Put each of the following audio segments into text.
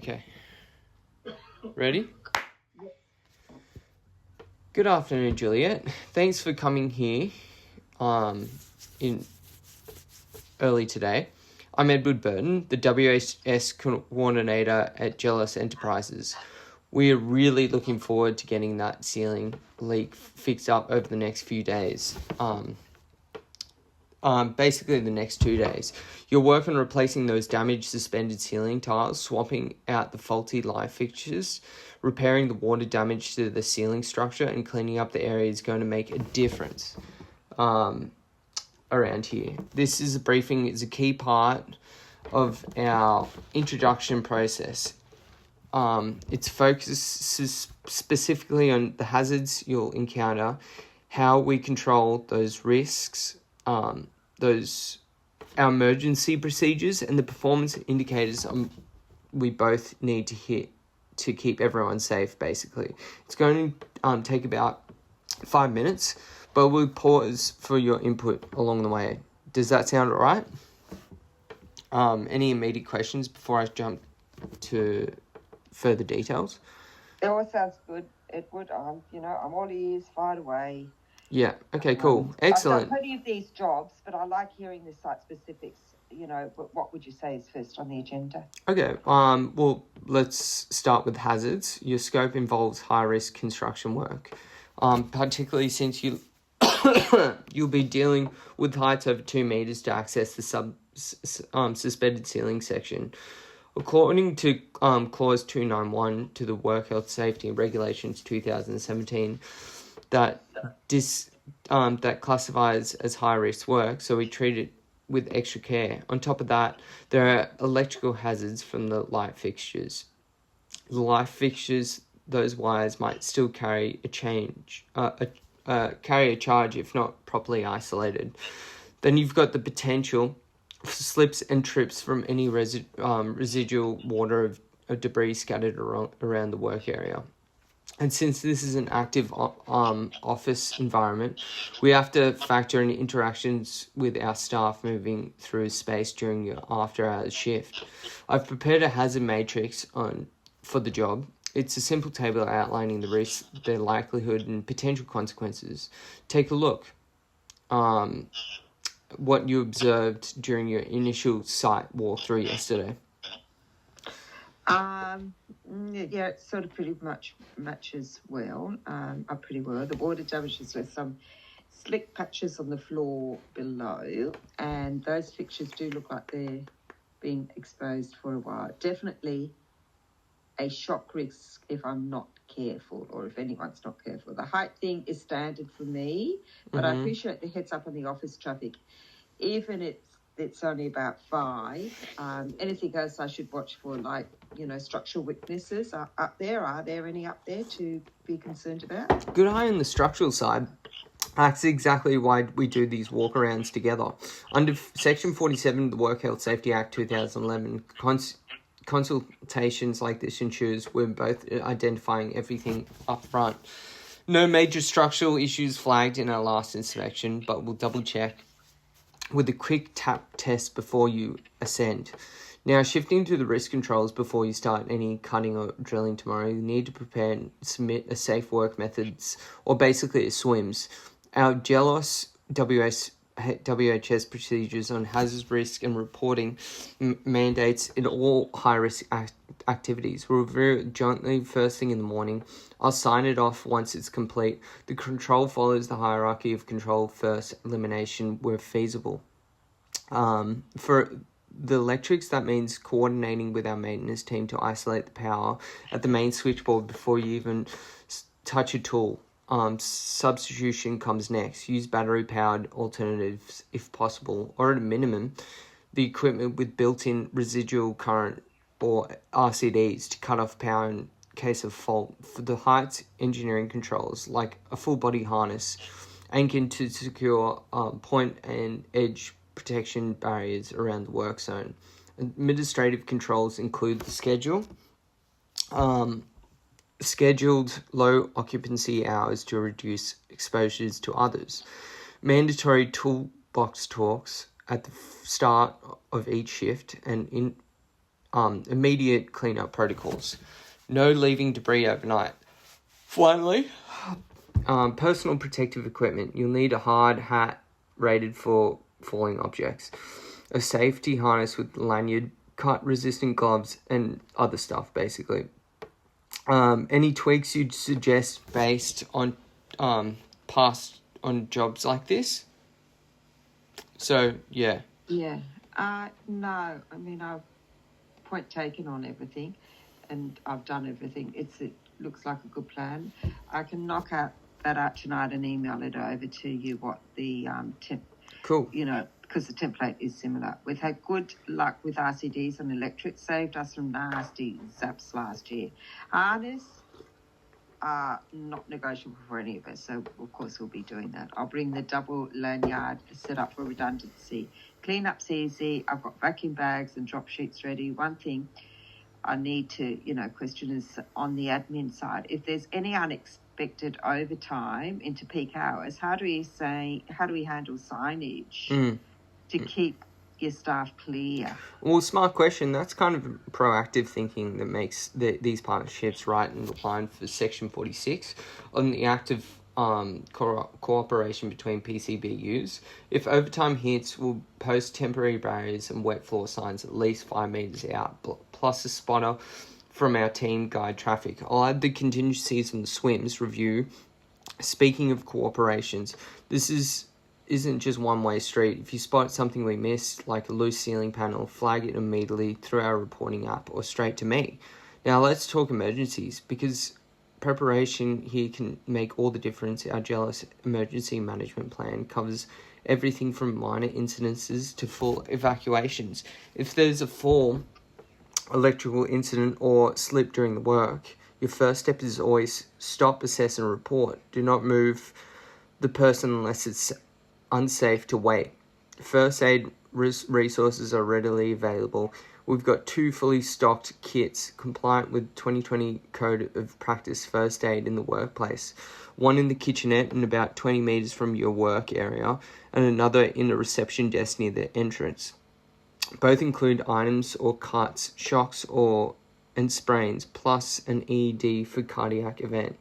Okay. Ready? Good afternoon, Juliet. Thanks for coming here in early today. I'm Edward Burton, the WHS coordinator at Gelos Enterprises. We're really looking forward to getting that ceiling leak fixed up over the next few days. Basically the next 2 days. You'll work on replacing those damaged suspended ceiling tiles, swapping out the faulty light fixtures, repairing the water damage to the ceiling structure, and cleaning up the area is going to make a difference around here. This is a briefing is a key part of our introduction process. It's focuses specifically on the hazards you'll encounter, how we control those risks, our emergency procedures, and the performance indicators we both need to hit to keep everyone safe, basically. It's going to take about 5 minutes, but we'll pause for your input along the way. Does that sound all right? Any immediate questions before I jump to further details? It all sounds good, Edward. I'm all ears, fire away. Yeah, okay, cool. Excellent. I've done plenty of these jobs, but I like hearing the site specifics. What would you say is first on the agenda? Okay, well, let's start with hazards. Your scope involves high-risk construction work, particularly since you'll be dealing with heights over 2 meters to access the suspended ceiling section. According to Clause 291 to the Work Health Safety and Regulations 2017, that classifies as high-risk work, so we treat it with extra care. On top of that, there are electrical hazards from the light fixtures. The light fixtures, those wires might still carry a charge if not properly isolated. Then you've got the potential for slips and trips from any residual water of debris scattered around the work area. And since this is an active office environment, we have to factor in interactions with our staff moving through space during your after-hours shift. I've prepared a hazard matrix for the job. It's a simple table outlining the risks, their likelihood, and potential consequences. Take a look. What you observed during your initial site walkthrough yesterday. Yeah, it sort of pretty much matches well. Pretty well. The water damages with some slick patches on the floor below, and those fixtures do look like they're being exposed for a while. Definitely a shock risk if I'm not careful, or if anyone's not careful. The height thing is standard for me, but I appreciate the heads up on the office traffic. Even it's only about 5. Anything else I should watch for, like, structural weaknesses are up there? Are there any up there to be concerned about? Good eye on the structural side. That's exactly why we do these walkarounds together. Under Section 47 of the Work Health Safety Act 2011, consultations like this ensures we're both identifying everything up front. No major structural issues flagged in our last inspection, but we'll double check with a quick tap test before you ascend. Now, shifting to the risk controls before you start any cutting or drilling tomorrow, you need to prepare and submit a safe work methods, or basically a SWIMS. Our Gelos WHS procedures on hazard risk and reporting mandates in all high-risk activities. We'll review it jointly first thing in the morning. I'll sign it off once it's complete. The control follows the hierarchy of control first, elimination where feasible. For the electrics, that means coordinating with our maintenance team to isolate the power at the main switchboard before you even touch a tool. Substitution comes next. Use battery-powered alternatives if possible, or at a minimum, the equipment with built-in residual current or RCDs to cut off power in case of fault. For the heights engineering controls, like a full-body harness, anchored to secure point and edge protection barriers around the work zone. Administrative controls include the scheduled low occupancy hours to reduce exposures to others, mandatory toolbox talks at the start of each shift, and immediate cleanup protocols. No leaving debris overnight. Finally, personal protective equipment. You'll need a hard hat rated for falling objects, a safety harness with lanyard, cut-resistant gloves, and other stuff, basically. Any tweaks you'd suggest based on past on jobs like this? So, yeah. Yeah. No, I mean, I've point taken on everything, and I've done everything. It looks like a good plan. I can knock that out tonight and email it over to you. What the Cool. Because the template is similar. We've had good luck with RCDs on electric. Saved us from nasty zaps last year. Harness are not negotiable for any of us, so of course we'll be doing that. I'll bring the double lanyard set up for redundancy. Cleanup's easy. I've got vacuum bags and drop sheets ready. One thing I need to, question is on the admin side. If there's any unexpected overtime into peak hours, how do we handle signage to keep your staff clear? Well, smart question. That's kind of proactive thinking that makes these partnerships right in the line for Section 46 on the active cooperation between PCBUs. If overtime hits, we'll post temporary barriers and wet floor signs at least 5 metres out, plus a spotter from our team guide traffic. I'll add the contingencies and the swims review. Speaking of cooperations, this isn't just one-way street. If you spot something we missed, like a loose ceiling panel, flag it immediately through our reporting app or straight to me. Now let's talk emergencies, because preparation here can make all the difference. Our Jealous emergency management plan covers everything from minor incidences to full evacuations. If there's a fall, electrical incident or slip during the work, your first step is always stop, assess and report. Do not move the person unless it's unsafe to wait. First aid resources are readily available. We've got 2 fully stocked kits compliant with 2020 Code of Practice First Aid in the workplace. One in the kitchenette and about 20 metres from your work area, and another in a reception desk near the entrance. Both include items or cuts, shocks and sprains, plus an ED for cardiac event.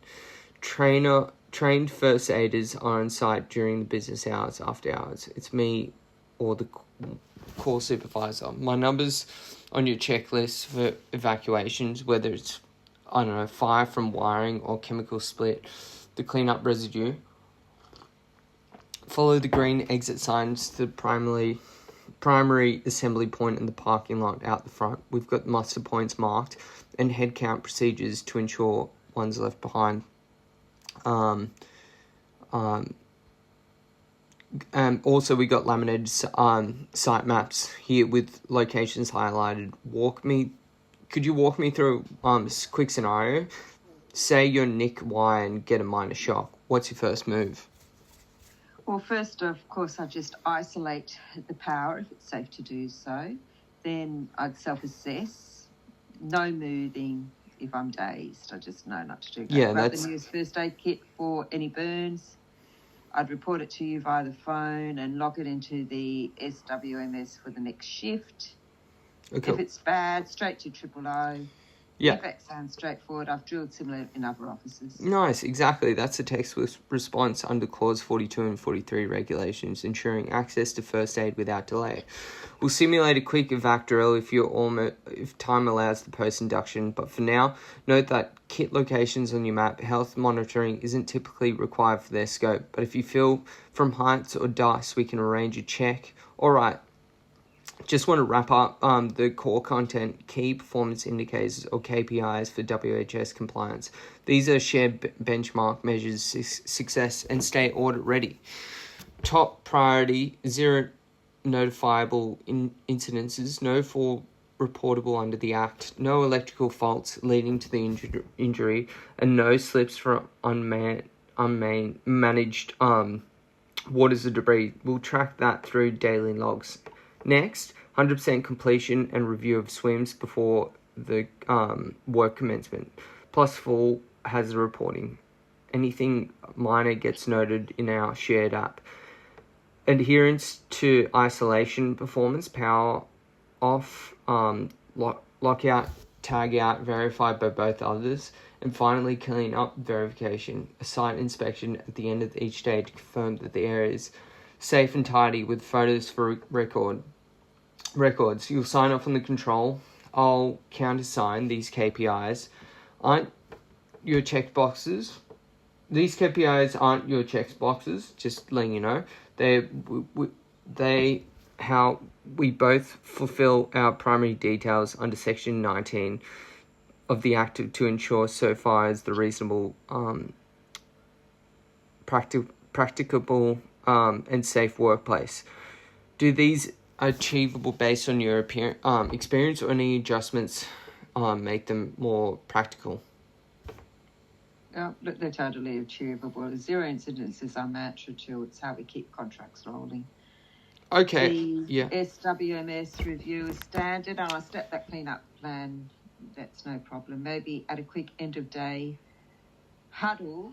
Trained first aiders are on site during the business hours, after hours. It's me or the call supervisor. My number's on your checklist for evacuations, whether it's, fire from wiring or chemical split, the cleanup residue. Follow the green exit signs to the primary assembly point in the parking lot out the front. We've got muster points marked and head count procedures to ensure one's left behind. Also, we got laminated site maps here with locations highlighted. Could you walk me through a quick scenario? Say you're Nick Y and get a minor shock. What's your first move? Well, first, of course, I just isolate the power if it's safe to do so. Then I'd self-assess. No moving if I'm dazed. I just know not to do that. Yeah, Grab the newest first aid kit for any burns. I'd report it to you via the phone and log it into the SWMS for the next shift. Okay. If it's bad, straight to 000. Yeah. That sounds straightforward. I've drilled similar in other offices. Nice, exactly. That's the text response under Clause 42 and 43 regulations, ensuring access to first aid without delay. We'll simulate a quick evac drill if time allows the post-induction, but for now, note that kit locations on your map, health monitoring isn't typically required for their scope, but if you feel from heights or dust, we can arrange a check. All right. Just want to wrap up the core content, key performance indicators or KPIs for WHS compliance. These are shared benchmark measures, success and stay audit ready. Top priority, 0 notifiable incidences, no fall reportable under the Act, no electrical faults leading to the injury, and no slips from unmanaged waters or debris. We'll track that through daily logs. Next, 100% completion and review of swims before the work commencement, plus full hazard reporting. Anything minor gets noted in our shared app. Adherence to isolation performance, power off, lockout, tag out, verified by both others, and finally clean up verification, a site inspection at the end of each day to confirm that the area is safe and tidy with photos for records. You'll sign off on the control. I'll countersign these KPIs. Aren't your check boxes? These KPIs aren't your check boxes, just letting you know. They how we both fulfill our primary details under Section 19 of the Act to ensure so far as the reasonable, practicable, and safe workplace. Do these achievable based on your experience, or any adjustments make them more practical? Look, they're totally achievable. Zero incidents is our mantra too. It's how we keep contracts rolling. Okay. The SWMS review is standard, and I'll step that cleanup plan. That's no problem. Maybe at a quick end of day huddle,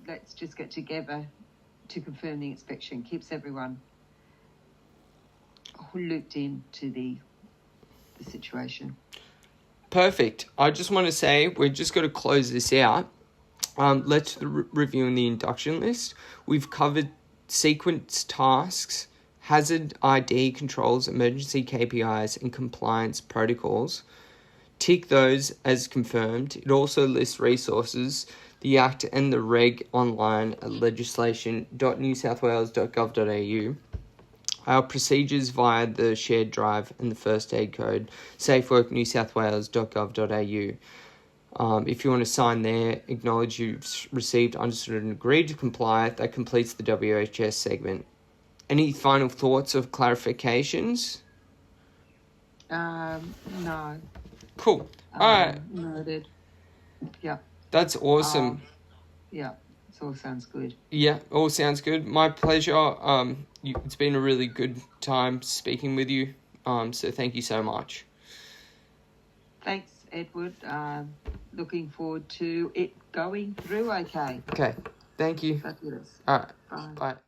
let's just get together to confirm the inspection. Keeps everyone looped into the situation. Perfect. I just want to say we're just going to close this out. Let's review in the induction list. We've covered sequence tasks, hazard ID controls, emergency KPIs, and compliance protocols. Tick those as confirmed. It also lists resources, the Act and the Reg online at legislation.newsouthwales.gov.au. Our procedures via the shared drive and the first aid code, safeworknewsouthwales.gov.au. If you want to sign there, acknowledge you've received, understood, and agreed to comply, that completes the WHS segment. Any final thoughts or clarifications? No. Cool. All right. Noted. Yeah. That's awesome. Yeah. It all sounds good. Yeah, all sounds good. My pleasure. It's been a really good time speaking with you. So thank you so much. Thanks, Edward. Looking forward to it going through okay. Okay. Thank you. Fabulous. All right. Bye. Bye.